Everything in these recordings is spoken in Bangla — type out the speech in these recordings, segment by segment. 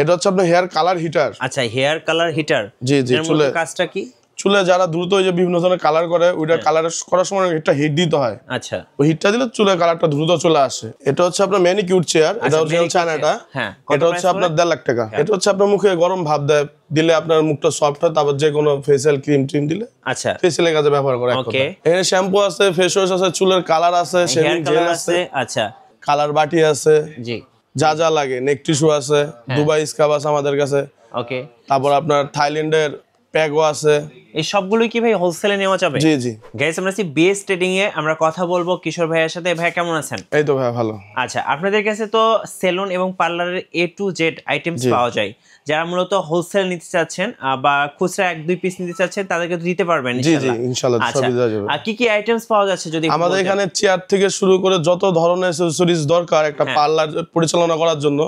এটা হচ্ছে আপনার হেয়ার কালার হিটার। আচ্ছা, হেয়ার কালার হিটার। জি জি, চুলে কাজটা কি? চুলে যারা দ্রুত ওই যে বিভিন্ন ধরনের কালার করে, ওইটা কালার করার সময় একটা হিট দিতে হয়। আচ্ছা, ওই হিটটা দিলে চুলের কালারটা দ্রুত চলে আসে। এটা হচ্ছে আপনার ম্যানিকিউর চেয়ার। এটা হচ্ছে চায়নাটা। হ্যাঁ, এটা হচ্ছে আপনার 1.5 লাখ টাকা। এটা হচ্ছে আপনার মুখে গরম ভাব দেয়, দিলে আপনার মুখটা সফট হয়। তারপর যে কোনো ফেসিয়াল ক্রিম দিলে, আচ্ছা, ফেসিয়ালের কাজে ব্যবহার করে। ওকে, এখানে শ্যাম্পু আছে, ফেস ওয়াশ আছে, চুলের কালার আছে, শেভিং জেল আছে, আচ্ছা, কালার বাটি আছে, জি, যা যা লাগে, নেক টিস্যু আছে, দুবাই স্কাব আছে আমাদের কাছে। ওকে, তারপর আপনার থাইল্যান্ডের প্যাগও আছে। এই সবগুলোই কি ভাই হোলসেলে নেওয়া যাবে? জি জি। গাইস, আমরা আছি বিএস ট্রেডিং এ। আমরা কথা বলবো কিশোর ভাইয়ের সাথে। ভাই কেমন আছেন? এই তো ভাই ভালো। আচ্ছা, আপনাদের কাছে তো সেলুন এবং পার্লারের A to Z আইটেমস পাওয়া যায়। যারা মূলত হোলসেল নিতে চাচ্ছেন বা খুচরা 1-2 পিস নিতে চাচ্ছেন, তাদেরকে তো দিতে পারবেন ইনশাআল্লাহ। জি জি, ইনশাআল্লাহ সবই দেওয়া যাবে। আর কি কি আইটেমস পাওয়া যাচ্ছে যদি আমাদের এখানে চেয়ার থেকে শুরু করে যত ধরনের অ্যাকসেসরিজ দরকার একটা পার্লার পরিচালনা করার জন্য,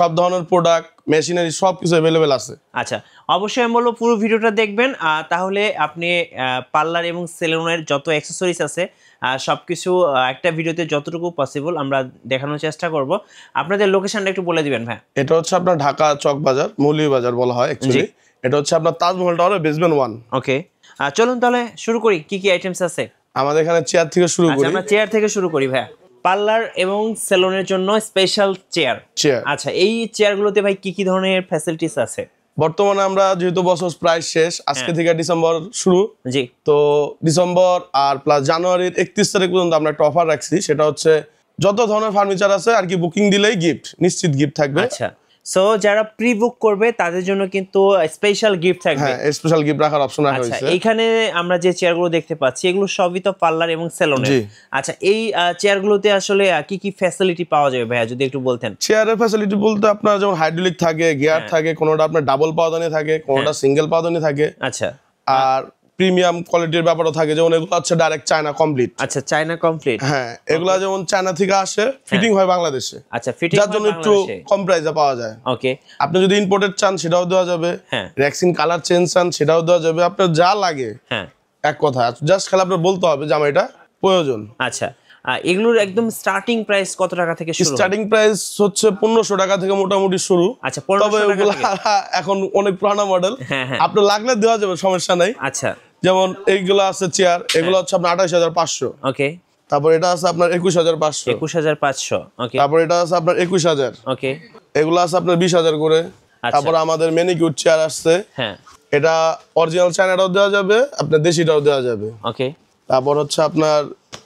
সব ধরনের প্রোডাক্ট, মেশিনারি সবকিছু अवेलेबल আছে। আচ্ছা, অবশ্যই আমি বলবো পুরো ভিডিওটা দেখবেন, তাহলে আপনি পার্লার এবং সেলুনের যত অ্যাকসেসরিজ আছে সবকিছু একটা ভিডিওতে যতটুকু পসিবল আমরা দেখানোর চেষ্টা করব। আপনাদের লোকেশনটা একটু বলে দিবেন ভাই। এটা হচ্ছে আপনার ঢাকা চক বাজার, মৌলভী বাজার বলা হয় অ্যাকচুয়ালি। এটা হচ্ছে আপনার তাজমহল টাওয়ারের বেসমেন্ট 1। ওকে, চলুন তাহলে শুরু করি। কি কি আইটেমস আছে আমাদের এখানে? চেয়ার থেকে শুরু করি। আমরা চেয়ার থেকে শুরু করি ভাই। পার্লার এবং সেলুনের জন্য স্পেশাল চেয়ার। আচ্ছা, এই চেয়ারগুলোতে ভাই কি কি ধরনের ফ্যাসিলিটিস আছে? বর্তমানে আমরা যেহেতু বছর প্রায় শেষ, আজকে থেকে ডিসেম্বর শুরু, জি, তো ডিসেম্বর আর প্লাস জানুয়ারির 31 তারিখ পর্যন্ত আমরা একটা অফার রাখছি। সেটা হচ্ছে যত ধরনের ফার্নিচার আছে আর কি, বুকিং দিলেই গিফট, নিশ্চিত গিফট থাকবে। আচ্ছা, সো যারা প্রি বুক করবে তাদের জন্য কিন্তু স্পেশাল গিফট থাকবে। হ্যাঁ, স্পেশাল গিফট রাখার অপশন রাখা হয়েছে। আচ্ছা, এখানে আমরা যে চেয়ারগুলো দেখতে পাচ্ছি এগুলো সবই তো পার্লার এবং সেলুনের। আচ্ছা, এই চেয়ারগুলোতে আসলে কি কি ফ্যাসিলিটি পাওয়া যাবে ভাইয়া যদি একটু বলতেন? চেয়ারের ফ্যাসিলিটি বলতে আপনার যেমন হাইড্রোলিক থাকে, গিয়ার থাকে, কোনোটা আপনার ডাবল পাওদানি থাকে, কোনোটা সিঙ্গেল পাওদানি থাকে। আচ্ছা, আর প্রিমিয়াম কোয়ালিটির ব্যাপারও থাকে, যেমন এগুলো হচ্ছে ডাইরেক্ট চায়না কমপ্লিট। আচ্ছা, চায়না কমপ্লিট। হ্যাঁ, এগুলা যেমন চায়না থেকে আসে, ফিটিং হয় বাংলাদেশে। আচ্ছা, ফিটিং যার জন্য একটু কম প্রাইসে পাওয়া যায়। ওকে, আপনি যদি ইম্পোর্টেড চান সেটাও দেওয়া যাবে, রেক্সিন কালার চেঞ্জ চান সেটাও দেওয়া যাবে, আপনার যা লাগে। হ্যাঁ, এক কথা, জাস্ট খালি আপনার বলতে হবে যে আমার এটা প্রয়োজন। আচ্ছা, এগুলোর একদম স্টার্টিং প্রাইস কত টাকা থেকে শুরু? স্টার্টিং প্রাইস হচ্ছে 1500 টাকা থেকে মোটামুটি শুরু। আচ্ছা, তবে ওগুলো এখন অনেক পুরানো মডেল, আপনার লাগলে দেওয়া যাবে, সমস্যা নাই। আচ্ছা, যেমন এইগুলো আছে চেয়ার, এগুলো হচ্ছে আপনার 28500। ওকে, তারপর এটা আছে আপনার 21500। 21500। ওকে, তারপর এটা আছে আপনার 21000। ওকে, এগুলো আছে আপনার 20000 করে। তারপর আমাদের ম্যানিকিউর চেয়ার আসছে। হ্যাঁ, এটা অরিজিনাল চায়নাটাও দেওয়া যাবে, আপনার দেশিটাও দেওয়া যাবে। ওকে, তারপর হচ্ছে আপনার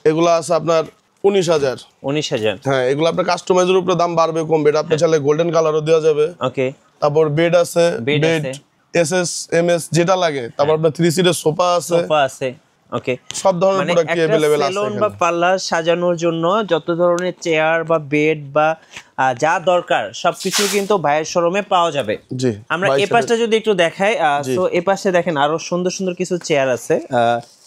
এগুলো আছে আপনার 19000। 19000। হ্যাঁ, এগুলো আপনার কাস্টমাইজের উপরে দাম বাড়বে কমবে, এটা আপনি চাইলে গোল্ডেন কালারও দেওয়া যাবে। ওকে, তারপর বেড আছে, বেড এসএস এমএস যেটা লাগে। তারপর আপনার 3 সিটের সোফা আছে। ওকে, সব ধরনের প্রোডাক্ট अवेलेबल আছে। সেলুন বা পার্লার সাজানোর জন্য যত ধরনের চেয়ার বা বেড বা যা দরকার সবকিছু কিন্তু ভাইয়ের শোরুমে পাওয়া যাবে। জি, আমরা এই পাশটা যদি একটু দেখাই, সো এই পাশে দেখেন আরো সুন্দর সুন্দর কিছু চেয়ার আছে।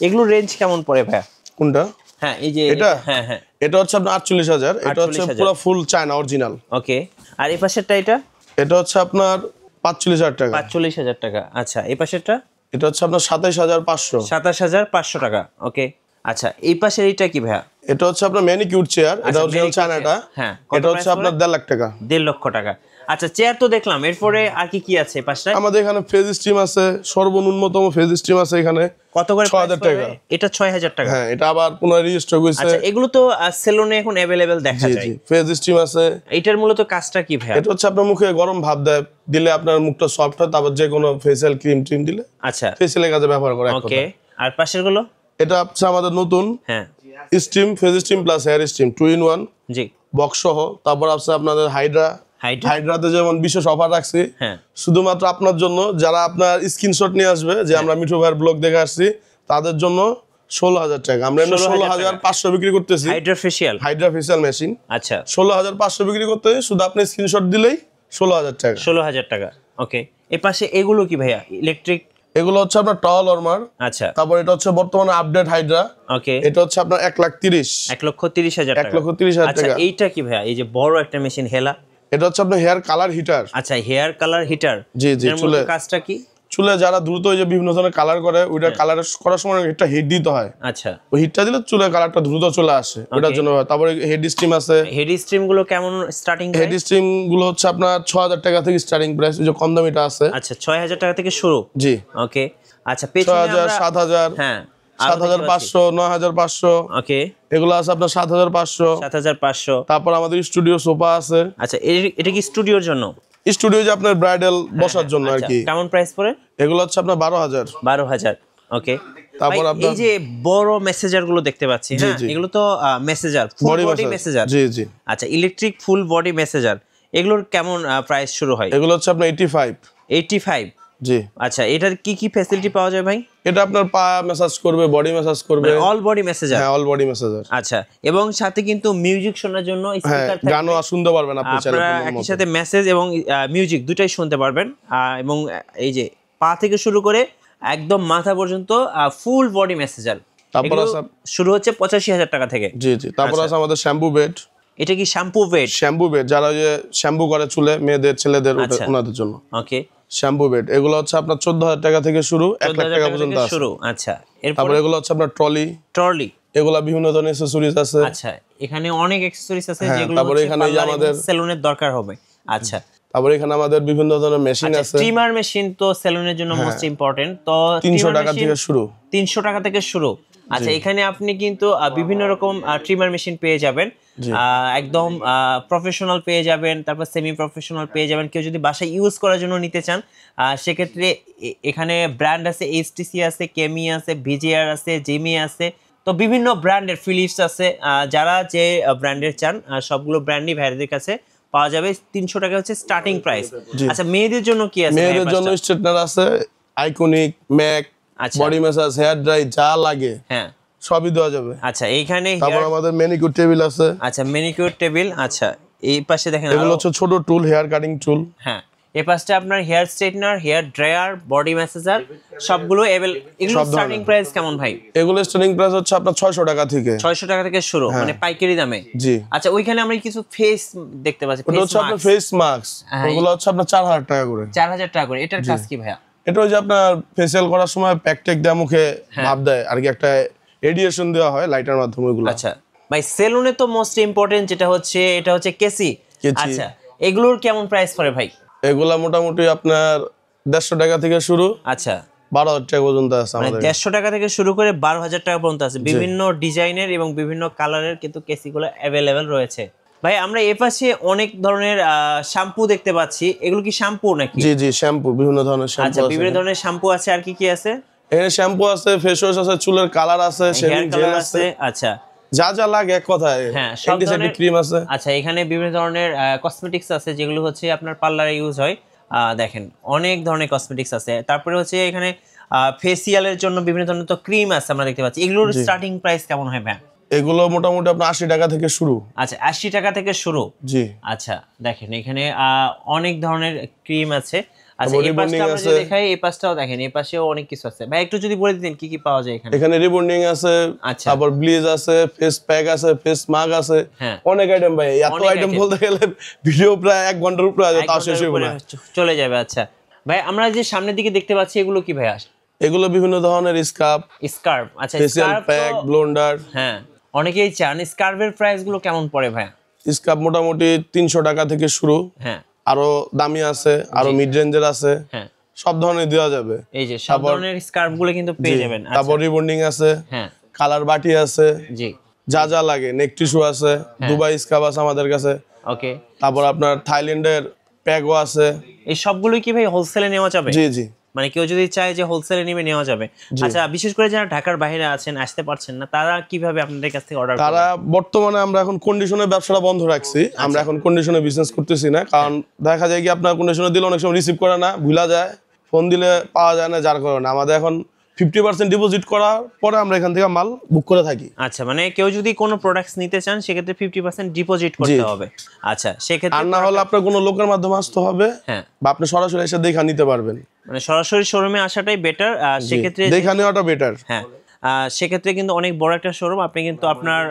এগুলো রেঞ্জ কেমন পড়ে ভাইয়া? কোনটা? হ্যাঁ, এই যে এটা। হ্যাঁ হ্যাঁ, এটা হচ্ছে আপনার 48000। এটা হচ্ছে পুরো ফুল চায়না অরিজিনাল। ওকে, আর এই পাশেরটা? এটা হচ্ছে আপনার 45000 টাকা। 45000 টাকা। আচ্ছা, এই পাশেরটা? এটা হচ্ছে আপনার 27500। 27500 টাকা। ওকে, আচ্ছা, এই পাশের এইটা কি ভাইয়া? এটা হচ্ছে আপনার ম্যানিকিউর চেয়ার, এটা অরিজিনাল চায়নাটা। হ্যাঁ, এটা হচ্ছে আপনার 1.5 লাখ টাকা। 1.5 লক্ষ টাকা। আচ্ছা, চেয়ার তো দেখলাম, এরপরে আর কি কি আছে পাশটায়? আমাদের এখানে ফেজ স্ট্রিম আছে, সর্বনিম্নতম ফেজ স্ট্রিম আছে এখানে। কত করে? 6000 টাকা। এটা 6000 টাকা। হ্যাঁ, এটা আবার পুনরায় রেজিস্টার হইছে। আচ্ছা, এগুলো তো সেলুনে এখন अवेलेबल দেখা যায়। জি জি, ফেজ স্ট্রিম আছে। এটার মূলত কাজটা কি ভাই? এটা হচ্ছে আপনার মুখে গরম ভাব দেয়, দিলে আপনার মুখটা সফট হয়। তারপর যে কোনো ফেসিয়াল ক্রিম দিলে, আচ্ছা, ফেসিয়ালের কাজে ব্যবহার করে। ওকে, আর পাশের গুলো? এটা হচ্ছে আমাদের নতুন, হ্যাঁ, stream, face stream plus hair stream 2 in 1। জি, বক্স সহ। তারপর আছে আপনাদের হাইড্রাতে যেমন বিশেষ অফার রাখছি শুধুমাত্র আপনার জন্য, যারা আপনার স্ক্রিনশট নিয়ে আসবে যে আমরা মিঠু ভাইয়ের ব্লগ দেখে আসছি, তাদের জন্য 16000 টাকা। আমরা 16500 বিক্রি করতেছি। Hydra facial machine. আচ্ছা, 16500 বিক্রি করতে, শুধু আপনি স্ক্রিনশট দিলেই 16000 টাকা। 16000 টাকা। ওকে, এই পাশে এগুলো কি ভাইয়া? ইলেকট্রিক? এগুলো হচ্ছে আপনার টাওয়াল ওয়ার্মার। আচ্ছা, তারপর এটা হচ্ছে বর্তমানে আপডেট হাইড্রা। ওকে, এটা হচ্ছে আপনার 1,30,000। 1,30,000 টাকা। 1,30,000 টাকা। আচ্ছা, এইটা কি ভাইয়া? এই যে বড় একটা মেশিন হেলা? এটা হচ্ছে আপনার হেয়ার কালার হিটার। আচ্ছা, হেয়ার কালার হিটার। জি জি, চুলে কাজটা কি? চুলে যারা দ্রুত ওই যে বিভিন্ন ধরনের কালার করে ওইটা কালার করার সময় একটা হিট দিতে হয়। আচ্ছা, ওই হিটটা দিলে চুলের কালারটা দ্রুত চলে আসে, ওটার জন্য। তারপরে হেড স্টিম আছে। হেড স্টিম গুলো কেমন স্টার্টিং? হেড স্টিম গুলো হচ্ছে আপনার 6000 টাকা থেকে স্টার্টিং প্রাইস, ওই যে কম দামিটা আছে। আচ্ছা, 6000 টাকা থেকে শুরু। জি, ওকে। আচ্ছা, পেছনে আমরা 7000, হ্যাঁ 7500, 9500, ওকে, এগুলো আছে আপনার 7500। 7500। তারপর আমাদের স্টুডিও সোফা আছে। আচ্ছা, এটা কি স্টুডিওর জন্য? স্টুডিও যে আপনার ব্রাইডাল বসার জন্য আর কি। কেমন প্রাইস পড়ে? এগুলো হচ্ছে আপনার 12000। 12000। ওকে। তারপর আপনার এই যে বড় মেসেজার গুলো দেখতে পাচ্ছি, হ্যাঁ এগুলো তো মেসেজার, ফুল বডি মেসেজার। জি জি। আচ্ছা, ইলেকট্রিক ফুল বডি মেসেজার, এগুলোর কেমন প্রাইস শুরু হয়? এগুলো হচ্ছে আপনার 85। জি। আচ্ছা, এটার কি কি ফ্যাসিলিটি পাওয়া যায় ভাই? এটা আপনার পা ম্যাসাজ করবে, বডি ম্যাসাজ করবে, অল বডি মেসেজার। হ্যাঁ, অল বডি ম্যাসাজার। আচ্ছা, এবং সাথে কিন্তু মিউজিক শোনার জন্য স্পিকার থাকবে, গানও শুনতে পারবেন আপনি চাইলে। আপনারা একই সাথে মেসেজ এবং মিউজিক দুটাই শুনতে পারবেন। এবং এই যে পা থেকে শুরু করে একদম মাথা পর্যন্ত ফুল বডি মেসেজার। তারপর শুরু হচ্ছে 85000 টাকা থেকে। জি জি। তারপর আছে আমাদের শ্যাম্পু বেড। এটা কি শ্যাম্পু বেড? শ্যাম্পু বেড, যারা যে শ্যাম্পু করে চুলে, মেয়েদের ছেলেদের, ওনাদের জন্য। ওকে। শ্যাম্পু বেড এগুলো হচ্ছে আপনার 14000 টাকা থেকে শুরু, 1 লাখ টাকা পর্যন্ত আছে শুরু। আচ্ছা, তারপর এগুলো হচ্ছে আপনার ট্রলি, এগুলা বিভিন্ন ধরনের অ্যাকসেসরিজ আছে। আচ্ছা, এখানে অনেক অ্যাকসেসরিজ আছে যেগুলো তারপর এখানে আমাদের সেলুনের দরকার হবে। আচ্ছা, তারপর এখানে আমাদের বিভিন্ন ধরনের মেশিন আছে। স্টিমার মেশিন তো সেলুনের জন্য মোস্ট ইম্পর্টেন্ট। তো 300 টাকা থেকে শুরু। 300 টাকা থেকে শুরু। আচ্ছা, এখানে আপনি কিন্তু বিভিন্ন রকম ট্রিমার মেশিন পেয়ে যাবেন, একদম প্রফেশনাল পেয়ে যাবেন, তারপর সেমি প্রফেশনাল পেয়ে যাবেন। কেউ যদি বাসায় ইউজ করার জন্য নিতে চান সেক্ষেত্রে এখানে ব্র্যান্ড আছে, এইচটিসি আছে, কেমি আছে, ভিজিআর আছে, জিমি আছে। তো বিভিন্ন ব্র্যান্ডের, ফিলিপস আছে, যারা যে ব্র্যান্ডের চান সবগুলো ব্র্যান্ডই ভাইদের কাছে পাওয়া যাবে। 300 টাকা হচ্ছে স্টার্টিং প্রাইস। আচ্ছা, মেয়েদের জন্য কি আছে? মেয়েদের জন্য স্ট্রেটনার আছে, আইকনিক, ম্যাক, বডি ম্যাসাজ, হেয়ার ড্রাই, যা লাগে হ্যাঁ সবই দেওয়া যাবে। আচ্ছা, এইখানে তারপর আমাদের ম্যানিকিউর টেবিল আছে। আচ্ছা, ম্যানিকিউর টেবিল। আচ্ছা, এই পাশে দেখেন এগুলো হচ্ছে ছোট টুল, হেয়ার কাটিং টুল। হ্যাঁ, এই পাশটা আপনার hair straightener, hair dryer, body massager সবগুলো এগুলো স্টার্টিং প্রাইস কেমন ভাই? এগুলো স্টার্টিং প্রাইস হচ্ছে আপনার 600 টাকা থেকে। 600 টাকা থেকে শুরু, মানে পাইকারি দামে। জি। আচ্ছা, ওইখানে আমরা কিছু ফেস দেখতে পাচ্ছি, ওটা হচ্ছে আপনার ফেস মাস্ক, ওগুলো হচ্ছে আপনার 4000 টাকা করে। 4000 টাকা করে। এটার কাজ কি ভাইয়া? এটা হচ্ছে আপনার ফেসিয়াল করার সময় প্যাকটেক দেয়, মুখে ভাব দেয় আর কি, একটা রেডিয়েশন দেওয়া হয় লাইটের মাধ্যমে ওগুলো। আচ্ছা ভাই, সেলুনে তো মোস্ট ইম্পর্টেন্ট যেটা হচ্ছে, এটা হচ্ছে কেসি। আচ্ছা, এগুলোর কেমন প্রাইস পড়ে ভাই? এগুলা মোটামুটি আপনার 150 টাকা থেকে শুরু। আচ্ছা, 12000 টাকা পর্যন্ত আছে আমাদের। 150 টাকা থেকে শুরু করে 12000 টাকা পর্যন্ত আছে। বিভিন্ন ডিজাইনের এবং বিভিন্ন কালারের কিন্তু কেসিগুলো অ্যাভেলেবেল রয়েছে। ভাই, আমরা এই পাশে অনেক ধরনের শ্যাম্পু দেখতে পাচ্ছি, এগুলো কি শ্যাম্পু নাকি? জি জি, শ্যাম্পু, বিভিন্ন ধরনের শ্যাম্পু আছে। আচ্ছা, বিভিন্ন ধরনের শ্যাম্পু আছে। আর কি কি আছে? এখানে শ্যাম্পু আছে, ফেস ওয়াশ আছে, চুলের কালার আছে, শেভিং জেল আছে। আচ্ছা, যা যা লাগে এক কথায়। হ্যাঁ, অ্যান্টিসেপ্টিক ক্রিম আছে। আচ্ছা, এখানে বিভিন্ন ধরনের কসমেটিক্স আছে যেগুলো হচ্ছে আপনার পার্লারে ইউজ হয়। দেখেন, অনেক ধরনের কসমেটিক্স আছে। তারপরে হচ্ছে এখানে ফেসিয়ালের জন্য বিভিন্ন ধরনের তো ক্রিম আছে আমরা দেখতে পাচ্ছি। এগুলোর স্টার্টিং প্রাইস কেমন হয় ভাই? এগুলো মোটামুটি আপনার 80 টাকা থেকে শুরু। আচ্ছা, 80 টাকা থেকে শুরু। জি। আচ্ছা, দেখেন এখানে অনেক ধরনের ক্রিম আছে। আচ্ছা, এই পাশটা আমরা যদি দেখাই, এই পাশটাও দেখেন, এই পাশেও অনেক কিছু আছে। ভাই, একটু যদি বলে দিতেন কি কি পাওয়া যায় এখানে? এখানে রিবন্ডিং আছে, তারপর ব্লিচ আছে, ফেস প্যাক আছে, ফেস মাস্ক আছে, অনেক আইটেম ভাই। এত আইটেম বলতে গেলে ভিডিও প্রায় 1 ঘন্টার উপরে আছে, তাও শেষ হবে না, চলে যাবে। আচ্ছা ভাই, আমরা যে সামনের দিকে দেখতে পাচ্ছি এগুলো কি ভাই? এগুলো বিভিন্ন ধরনের স্কার্ফ। আচ্ছা, ফেসিয়াল প্যাক, ব্লোন্ডার। হ্যাঁ, অনেকেই চান। স্কার্ফের প্রাইস গুলো কেমন পড়ে ভাই? স্কার্ফ মোটামুটি 300 টাকা থেকে শুরু। হ্যাঁ, আরো দামি আছে, আরো মিড রেঞ্জের আছে। হ্যাঁ, সব ধরনের দেওয়া যাবে। এই যে সব ধরনের স্কার্ফ গুলো কিন্তু পেয়ে যাবেন। তারপর রিবন্ডিং আছে, হ্যাঁ, কালার বাটি আছে, জি, যা যা লাগে, নেক টিস্যু আছে, দুবাই স্কার্ফ আছে আমাদের কাছে। ওকে। তারপর আপনার থাইল্যান্ডের প্যাকও আছে। এই সবগুলোই কি ভাই হোলসেলে নেওয়া যাবে? জি জি, মানে কেউ যদি চায় যে হোলসেলে নিবে, নেওয়া যাবে। আচ্ছা, বিশেষ করে যারা ঢাকার বাইরে আছেন, আসতে পারছেন না, তারা কিভাবে আপনাদের কাছ থেকে অর্ডার করবে? তারা বর্তমানে আমরা এখন কন্ডিশনে ব্যবসাটা বন্ধ রাখছি। আমরা এখন কন্ডিশনে বিজনেস করতেছি না, কারণ দেখা যায় কি আপনার কন্ডিশনে দিলে অনেক সময় রিসিভ করে না, ভুলা যায়, ফোন দিলে পাওয়া যায় না, যার কারণে আমাদের এখন 50% ডিপোজিট করার পরে আমরা এখান থেকে মাল বুক করে থাকি। আচ্ছা, মানে কেউ যদি কোনো প্রোডাক্টস নিতে চান সেক্ষেত্রে 50% ডিপোজিট করতে হবে। আচ্ছা, সেক্ষেত্রে আর না হলে আপনার কোনো লোকের মাধ্যমে আসতে হবে, হ্যাঁ, বা আপনি সরাসরি এসে দেখা নিতে পারবেন। মানে সরাসরি শোরুমে আসাটাই বেটার। সেক্ষেত্রে দেখা নেওয়াটা বেটার। হ্যাঁ, সেক্ষেত্রে কিন্তু অনেক বড় একটা শোরুম, আপনি কিন্তু আপনার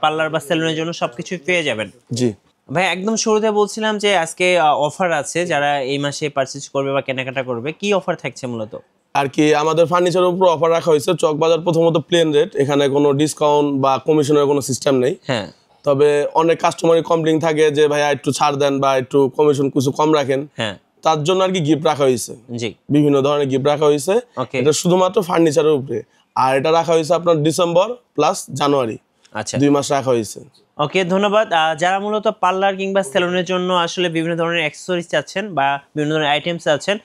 পার্লার বা সেলুনের জন্য সবকিছু পেয়ে যাবেন। জি। ভাই একদম শুরুতে বলছিলাম যে আজকে অফার আছে, যারা এই মাসে পারচেজ করবে বা কেনাকাটা করবে, কি অফার থাকছে মূলত? আর কি আমাদের ফার্নিচারের উপর অফার রাখা হয়েছে। চকবাজার প্রথমত প্লেন রেট, এখানে কোনো ডিসকাউন্ট বা কমিশনের কোনো সিস্টেম নেই। হ্যাঁ, তবে অনেক কাস্টমারই কমপ্লেইন থাকে যে ভাইয়া একটু ছাড় দেন বা একটু কমিশন কিছু কম রাখেন। হ্যাঁ, তার জন্য আর কি গিফট রাখা হয়েছে। জি, বিভিন্ন ধরনের গিফট রাখা হয়েছে। এটা শুধুমাত্র ফার্নিচারের উপরে। আর এটা রাখা হয়েছে আপনার ডিসেম্বর প্লাস জানুয়ারি, আচ্ছা 2 মাস রাখা হয়েছে। ওকে, ধন্যবাদ। যারা মূলত পার্লার কিংবা সেলুনের জন্য আসলে বিভিন্ন ধরনের অ্যাক্সেসরিজ চাচ্ছেন বা বিভিন্ন ধরনের আইটেমস চাচ্ছেন,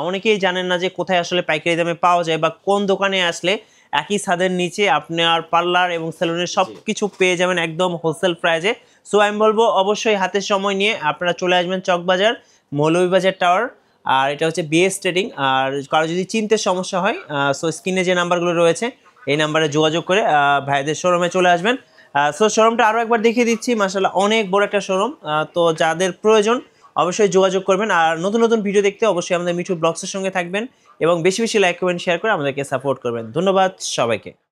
অনেকেই জানেন না যে কোথায় আসলে পাইকারি দামে পাওয়া যায় বা কোন দোকানে আসলে একই ছাদের নিচে আপনার পার্লার এবং সেলুনের সব কিছু পেয়ে যাবেন একদম হোলসেল প্রাইজে। সো আমি বলবো অবশ্যই হাতের সময় নিয়ে আপনারা চলে আসবেন চকবাজার মৌলভীবাজার টাওয়ার, আর এটা হচ্ছে বিএস ট্রেডিং। আর কারো যদি চিনতে সমস্যা হয়, সো স্ক্রিনে যে নাম্বারগুলো রয়েছে এই নাম্বারে যোগাযোগ করে ভাইদের শোরুমে চলে আসবেন। সো শোরুমটা আরও একবার দেখিয়ে দিচ্ছি, মাশাআল্লাহ অনেক বড় একটা শোরুম। তো যাদের প্রয়োজন অবশ্যই যোগাযোগ করবেন। আর নতুন নতুন ভিডিও দেখতে অবশ্যই আমাদের মিঠু ব্লগসের সঙ্গে থাকবেন এবং বেশি বেশি লাইক কমেন্ট শেয়ার করে আমাদেরকে সাপোর্ট করবেন। ধন্যবাদ সবাইকে।